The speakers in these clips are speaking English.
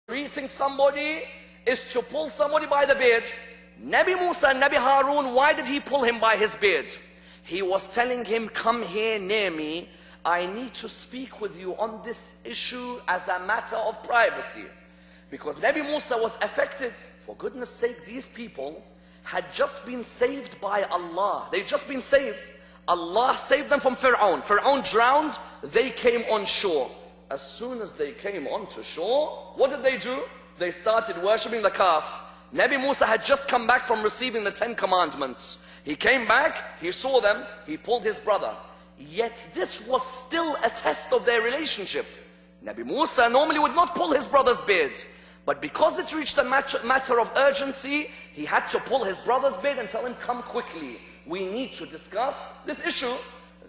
greeting somebody is to pull somebody by the beard. Nabi Musa and Nabi Harun, why did he pull him by his beard? He was telling him, come here near me. I need to speak with you on this issue as a matter of privacy. Because Nabi Musa was affected. For goodness sake, these people had just been saved by Allah. They'd just been saved. Allah saved them from Fir'aun. Fir'aun drowned, they came on shore. As soon as they came onto shore, what did they do? They started worshipping the calf. Nabi Musa had just come back from receiving the 10 commandments. He came back, he saw them, he pulled his brother. Yet this was still a test of their relationship. Nabi Musa normally would not pull his brother's beard. But because it reached a matter of urgency, he had to pull his brother's beard and tell him, come quickly. We need to discuss this issue.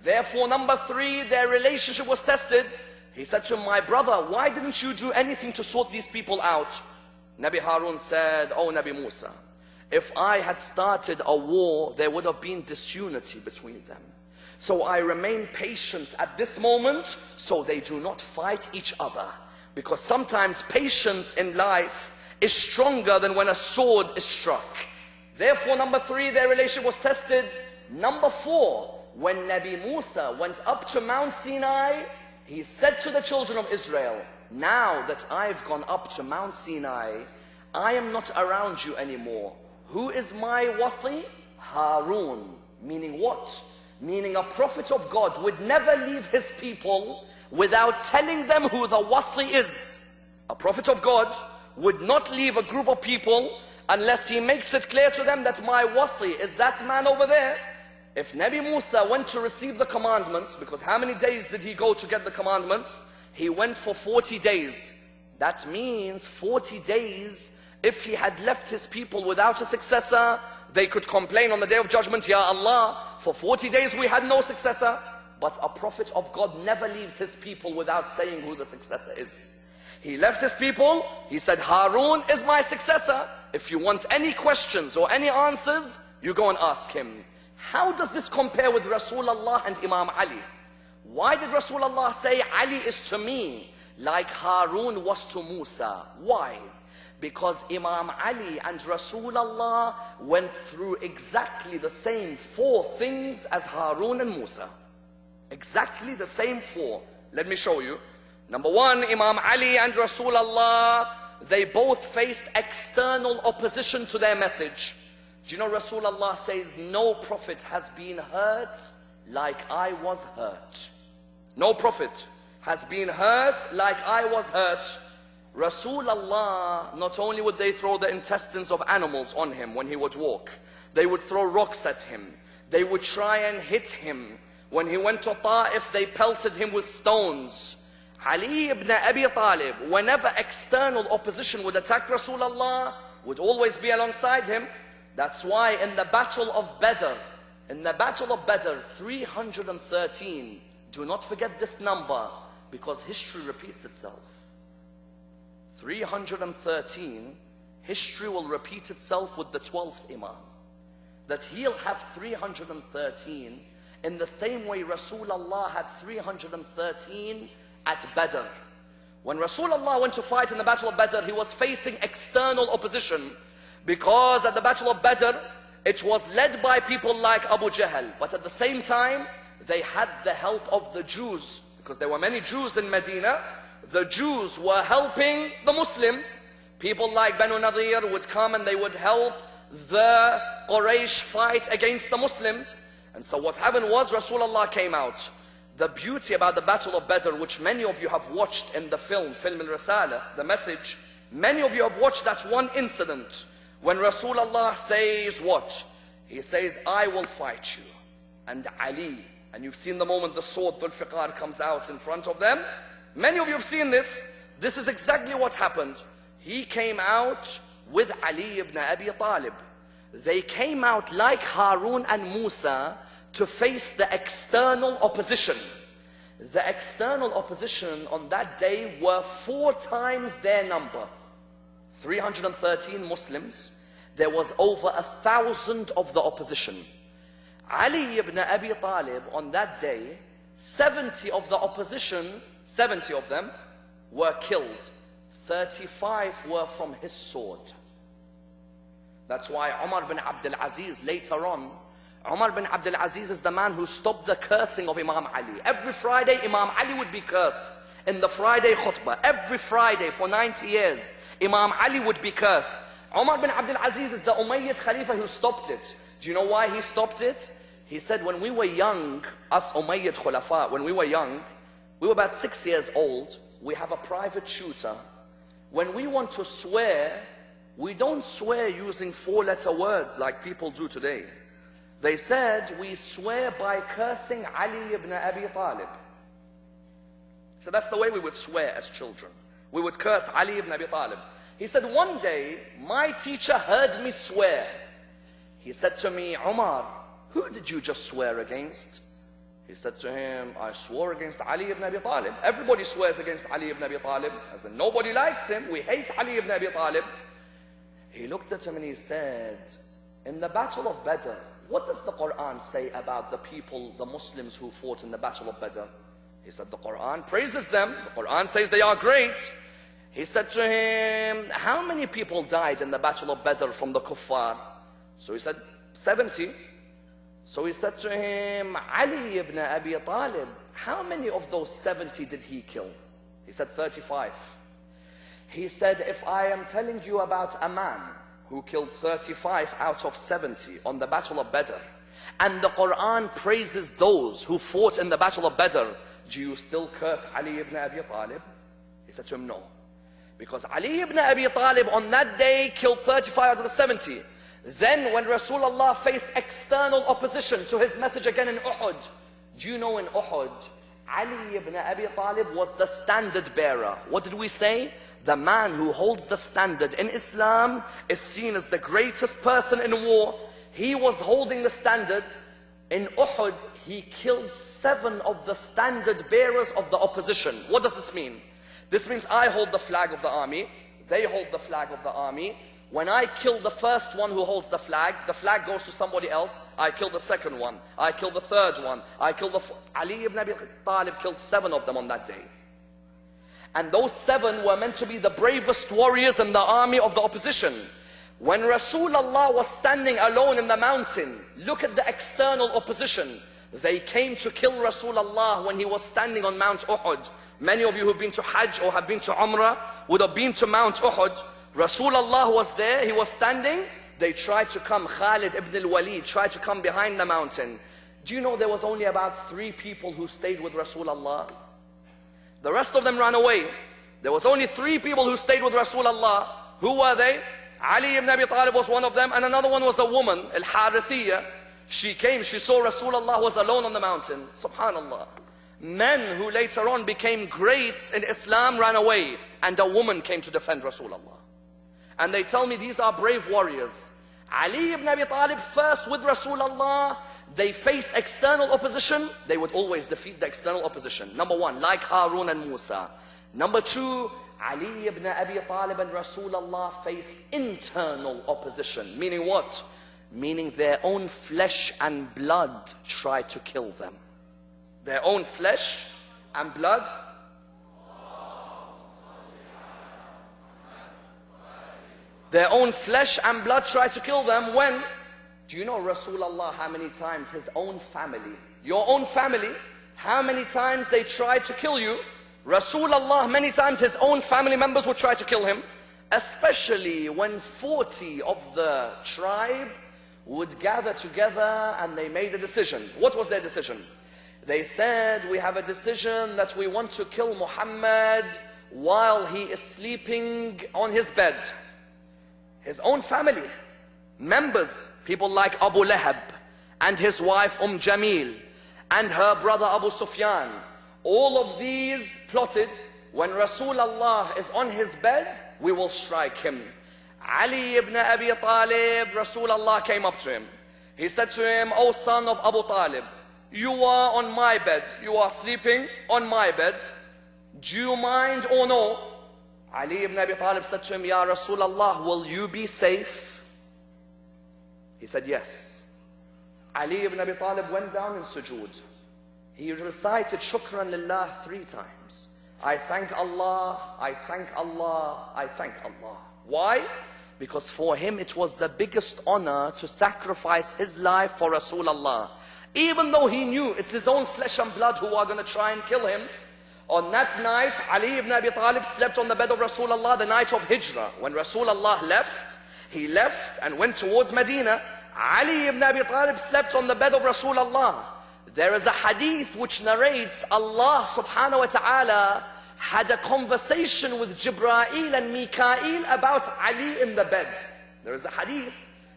Therefore, number 3, their relationship was tested. He said to him, my brother, why didn't you do anything to sort these people out? Nabi Harun said, oh Nabi Musa, if I had started a war, there would have been disunity between them. So I remain patient at this moment so they do not fight each other. Because sometimes patience in life is stronger than when a sword is struck. Therefore, number 3, their relationship was tested. Number 4, when Nabi Musa went up to Mount Sinai, he said to the children of Israel, now that I've gone up to Mount Sinai, I am not around you anymore. Who is my wasi? Harun. Meaning what? Meaning a prophet of God would never leave his people without telling them who the wasi is. A prophet of God would not leave a group of people unless he makes it clear to them that my wasi is that man over there. If Nabi Musa went to receive the commandments, because how many days did he go to get the commandments? He went for 40 days. That means 40 days, if he had left his people without a successor, they could complain on the day of judgment, Ya Allah, for 40 days we had no successor. But a prophet of God never leaves his people without saying who the successor is. He left his people, he said, Harun is my successor. If you want any questions or any answers, you go and ask him. How does this compare with Rasulullah and Imam Ali? Why did Rasulullah say, Ali is to me like Harun was to Musa? Why? Because Imam Ali and Rasulullah went through exactly the same 4 things as Harun and Musa. Exactly the same 4. Let me show you. Number 1, Imam Ali and Rasulullah, they both faced external opposition to their message. Do you know Rasulullah says, no prophet has been hurt like I was hurt. No prophet has been hurt like I was hurt. Rasulullah, not only would they throw the intestines of animals on him when he would walk, they would throw rocks at him. They would try and hit him. When he went to Ta'if, they pelted him with stones. Ali ibn Abi Talib, whenever external opposition would attack Rasulullah, would always be alongside him. That's why in the Battle of Badr, 313, do not forget this number, because history repeats itself. 313, history will repeat itself with the 12th Imam. That he'll have 313 in the same way Rasulullah had 313 at Badr. When Rasulullah went to fight in the Battle of Badr, he was facing external opposition. Because at the Battle of Badr, it was led by people like Abu Jahl. But at the same time, they had the help of the Jews. Because there were many Jews in Medina. The Jews were helping the Muslims. People like Banu Nadir would come and they would help the Quraysh fight against the Muslims. And so what happened was Rasulullah came out. The beauty about the Battle of Badr, which many of you have watched in the film al-Risala, the message, many of you have watched that one incident when Rasulullah says what? He says, I will fight you. And Ali, and you've seen the moment the sword Dhul-Fiqar comes out in front of them. Many of you have seen this. This is exactly what happened. He came out with Ali ibn Abi Talib. They came out like Harun and Musa to face the external opposition. The external opposition on that day were 4 times their number. 313 Muslims. There was over 1,000 of the opposition. Ali ibn Abi Talib on that day, 70 of the opposition, 70 of them were killed. 35 were from his sword. That's why Umar bin Abdul Aziz later on, Umar bin Abdul Aziz is the man who stopped the cursing of Imam Ali. Every Friday Imam Ali would be cursed in the Friday khutbah. Every Friday for 90 years Imam Ali would be cursed. Umar bin Abdul Aziz is the Umayyad Khalifa who stopped it. Do you know why he stopped it? He said, when we were young, us Umayyad Khulafa, when we were young, we were about 6 years old, we have a private tutor. When we want to swear, we don't swear using 4-letter words like people do today. They said, we swear by cursing Ali ibn Abi Talib. So that's the way we would swear as children. We would curse Ali ibn Abi Talib. He said, one day, my teacher heard me swear. He said to me, Umar, who did you just swear against? He said to him, I swore against Ali ibn Abi Talib. Everybody swears against Ali ibn Abi Talib. As in, nobody likes him. We hate Ali ibn Abi Talib. He looked at him and he said, in the battle of Badr, what does the Quran say about the people, the Muslims who fought in the battle of Badr? He said, the Quran praises them. The Quran says they are great. He said to him, how many people died in the battle of Badr from the kuffar? So he said, 70. So he said to him, Ali ibn Abi Talib, how many of those 70 did he kill? He said, 35. He said, if I am telling you about a man who killed 35 out of 70 on the battle of Badr, and the Quran praises those who fought in the battle of Badr, do you still curse Ali ibn Abi Talib? He said to him, no. Because Ali ibn Abi Talib on that day killed 35 out of the 70. Then when Rasulullah faced external opposition to his message again in Uhud, do you know in Uhud, Ali ibn Abi Talib was the standard bearer. What did we say? The man who holds the standard in Islam is seen as the greatest person in war. He was holding the standard. In Uhud, he killed 7 of the standard bearers of the opposition. What does this mean? This means I hold the flag of the army, they hold the flag of the army. When I kill the first one who holds the flag goes to somebody else. I kill the second one, I kill the third one, I kill the... Ali ibn Abi Talib killed 7 of them on that day. And those 7 were meant to be the bravest warriors in the army of the opposition. When Rasulullah was standing alone in the mountain, look at the external opposition. They came to kill Rasulullah when he was standing on Mount Uhud. Many of you who've been to Hajj or have been to Umrah would have been to Mount Uhud. Rasulullah was there, he was standing. They tried to come, Khalid ibn al-Walid tried to come behind the mountain. Do you know there was only about 3 people who stayed with Rasulullah? The rest of them ran away. There was only 3 people who stayed with Rasulullah. Who were they? Ali ibn Abi Talib was one of them, and another one was a woman, Al-Harithiyya. She came, she saw Rasulullah was alone on the mountain. Subhanallah. Men who later on became greats in Islam ran away, and a woman came to defend Rasulullah. And they tell me these are brave warriors. Ali ibn Abi Talib first with Rasulullah, they faced external opposition. They would always defeat the external opposition. Number 1, like Harun and Musa. Number 2, Ali ibn Abi Talib and Rasulullah faced internal opposition. Meaning what? Meaning their own flesh and blood tried to kill them. Their own flesh and blood. Their own flesh and blood tried to kill them when? Do you know Rasulullah how many times his own family, your own family, how many times they tried to kill you? Rasulullah, many times his own family members would try to kill him. Especially when 40 of the tribe would gather together and they made a decision. What was their decision? They said, we have a decision that we want to kill Muhammad while he is sleeping on his bed. His own family members, people like Abu Lahab and his wife Jamil and her brother Abu Sufyan, all of these plotted, when Rasulullah is on his bed, we will strike him. Ali ibn Abi Talib, Rasulullah came up to him. He said to him, O son of Abu Talib, you are on my bed, you are sleeping on my bed, do you mind or no? Ali ibn Abi Talib said to him, Ya Rasulullah, will you be safe? He said, yes. Ali ibn Abi Talib went down in sujood. He recited Shukran Lillah 3 times. I thank Allah, I thank Allah, I thank Allah. Why? Because for him it was the biggest honor to sacrifice his life for Rasulullah. Even though he knew it's his own flesh and blood who are going to try and kill him. On that night, Ali ibn Abi Talib slept on the bed of Rasulullah the night of Hijrah. When Rasulullah left, he left and went towards Medina. Ali ibn Abi Talib slept on the bed of Rasulullah. There is a hadith which narrates Allah subhanahu wa ta'ala had a conversation with Jibreel and Mikael about Ali in the bed. There is a hadith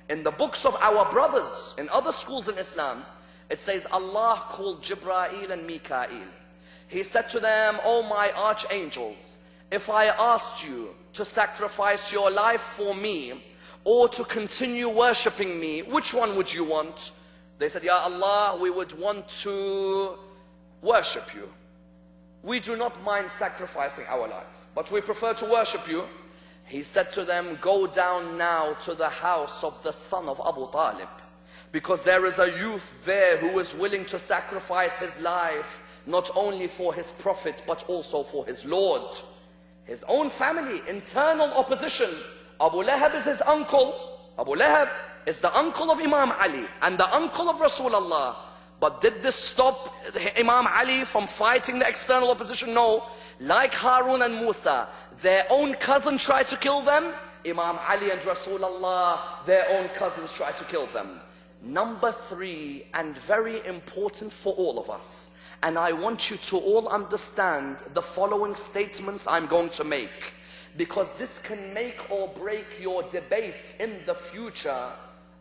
in the books of our brothers in other schools in Islam. It says Allah called Jibreel and Mikael. He said to them, "Oh my archangels, if I asked you to sacrifice your life for me or to continue worshipping me, which one would you want?" They said, "Ya Allah, we would want to worship you. We do not mind sacrificing our life, but we prefer to worship you." He said to them, "Go down now to the house of the son of Abu Talib, because there is a youth there who is willing to sacrifice his life not only for his prophet but also for his Lord." His own family, internal opposition. Abu Lahab is his uncle. Abu Lahab is the uncle of Imam Ali and the uncle of Rasulullah. But did this stop Imam Ali from fighting the external opposition? No. Like Harun and Musa, their own cousin tried to kill them. Imam Ali and Rasulullah, their own cousins tried to kill them. Number 3, and very important for all of us, and I want you to all understand the following statements I'm going to make, because this can make or break your debates in the future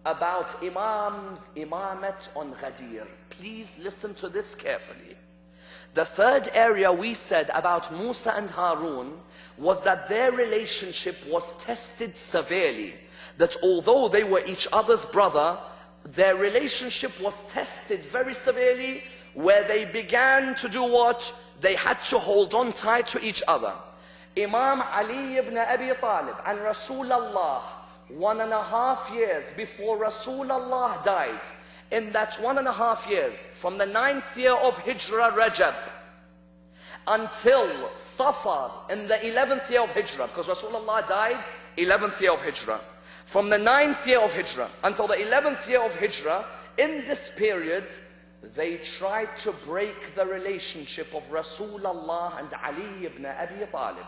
about Imam's imamat on Ghadir. Please listen to this carefully. The third area we said about Musa and Harun was that their relationship was tested severely. That although they were each other's brother, their relationship was tested very severely, where they began to do what? They had to hold on tight to each other. Imam Ali ibn Abi Talib and Rasulullah, 1.5 years before Rasulullah died, in that 1.5 years, from the 9th year of Hijrah Rajab until Safar in the 11th year of Hijrah, because Rasulullah died 11th year of Hijrah. From the 9th year of Hijrah until the 11th year of Hijrah, in this period, they tried to break the relationship of Rasulullah and Ali ibn Abi Talib,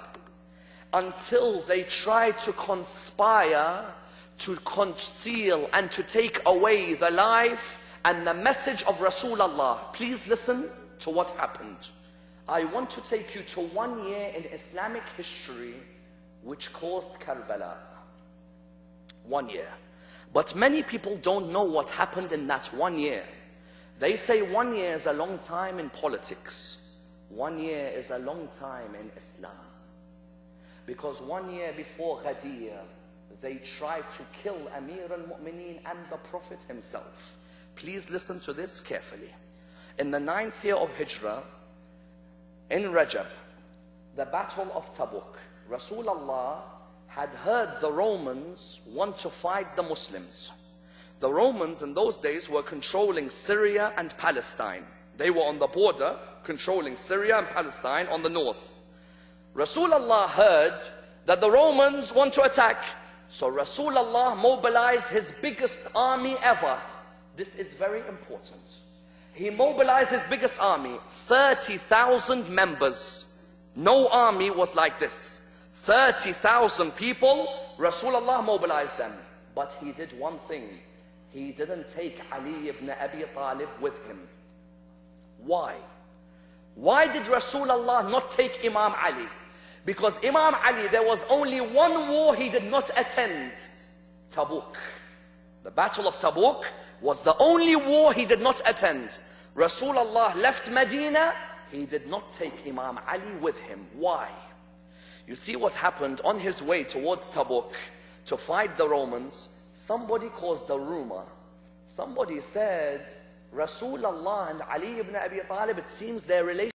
until they tried to conspire to conceal and to take away the life and the message of Rasulullah. Please listen to what happened. I want to take you to 1 year in Islamic history which caused Karbala. 1 year. But many people don't know what happened in that 1 year. They say 1 year is a long time in politics. 1 year is a long time in Islam. Because 1 year before Ghadir, they tried to kill Amir al-Mu'mineen and the Prophet himself. Please listen to this carefully. In the 9th year of Hijrah, in Rajab, the Battle of Tabuk, Rasulullah had heard the Romans want to fight the Muslims. The Romans in those days were controlling Syria and Palestine. They were on the border, controlling Syria and Palestine on the north. Rasulullah heard that the Romans want to attack. So Rasulullah mobilized his biggest army ever. This is very important. He mobilized his biggest army, 30,000 members. No army was like this. 30,000 people, Rasulullah mobilized them. But he did one thing. He didn't take Ali ibn Abi Talib with him. Why? Why did Rasulullah not take Imam Ali? Because Imam Ali, there was only one war he did not attend. Tabuk. The Battle of Tabuk was the only war he did not attend. Rasulullah left Medina, he did not take Imam Ali with him. Why? You see what happened on his way towards Tabuk to fight the Romans. Somebody caused a rumor. Somebody said, Rasulullah and Ali ibn Abi Talib, it seems their relationship